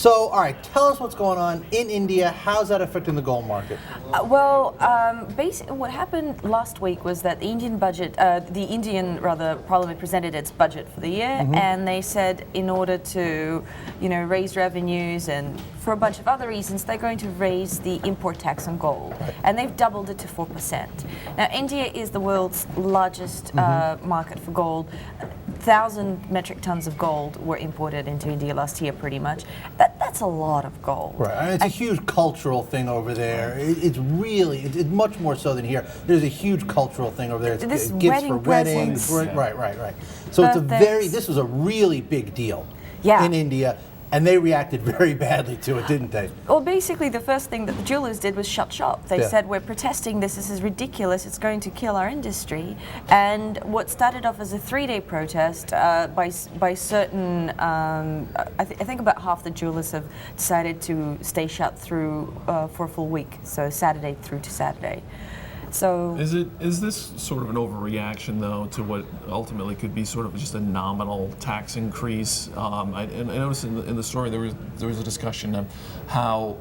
So, all right, tell us what's going on in India. How's that affecting the gold market? Basically, what happened last week was that the Indian Parliament presented its budget for the year, and they said in order to, raise revenues and for a bunch of other reasons, they're going to raise the import tax on gold, and they've doubled it to 4%. Now, India is the world's largest market for gold. 1,000 metric tons of gold were imported into India last year, pretty much. That's a lot of gold. Right, and it's a huge cultural thing over there. It's much more so than here. There's a huge cultural thing over there. It's gifts for weddings. Right. So this was a really big deal in India. And they reacted very badly to it, didn't they? Well, basically, the first thing that the jewelers did was shut shop. They said, we're protesting this is ridiculous, it's going to kill our industry. And what started off as a 3-day protest by certain, I think about half the jewelers have decided to stay shut through for a full week, so Saturday through to Saturday. So is this sort of an overreaction, though, to what ultimately could be sort of just a nominal tax increase? I noticed in the story there was a discussion of how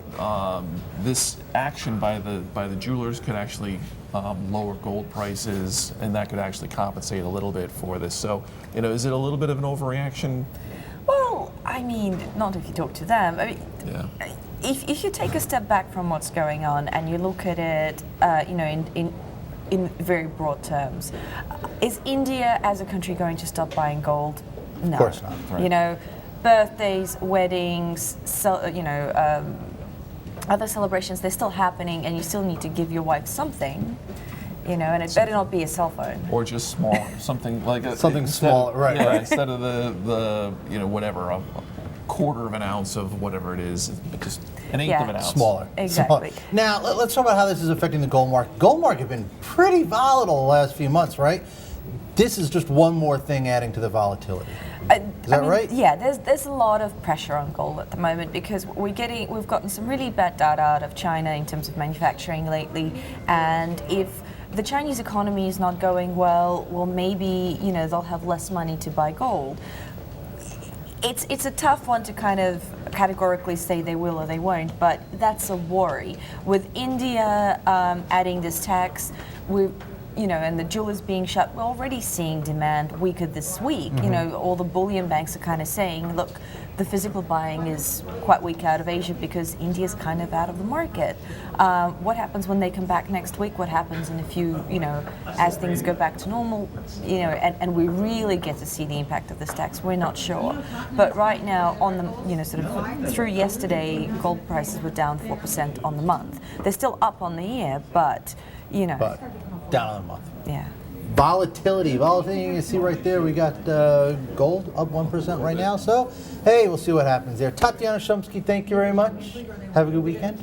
this action by the jewelers could actually lower gold prices, and that could actually compensate a little bit for this. So, is it a little bit of an overreaction? Well, I mean, not if you talk to them. I mean, if you take a step back from what's going on and you look at it, in very broad terms, is India as a country going to stop buying gold? No. Of course not. Right. Birthdays, weddings, other celebrations, they're still happening, and you still need to give your wife something. And it better not be a cell phone. Or just small, something like something small, right? Yeah, right. Instead of the whatever, a quarter of an ounce of whatever it is, but just an eighth of an ounce. Smaller. Exactly. Smaller. Now, let's talk about how this is affecting the gold market. Gold market has been pretty volatile the last few months, right? This is just one more thing adding to the volatility. Is that right? Yeah, there's a lot of pressure on gold at the moment because we've gotten some really bad data out of China in terms of manufacturing lately, and if the Chinese economy is not going well, maybe they'll have less money to buy gold. It's a tough one to kind of categorically say they will or they won't, but that's a worry. With India adding this tax, and the jewelers being shut, we're already seeing demand weaker this week. All the bullion banks are kind of saying, look, the physical buying is quite weak out of Asia because India's kind of out of the market. What happens when they come back next week? What happens in a few, as things go back to normal, and we really get to see the impact of this tax? We're not sure. But right now, on the, sort of through yesterday, gold prices were down 4% on the month. They're still up on the year, but, But down on the month. Yeah. Volatility, you can see right there, we got gold up 1% right now. So, hey, we'll see what happens there. Tatyana Shumsky, thank you very much. Have a good weekend.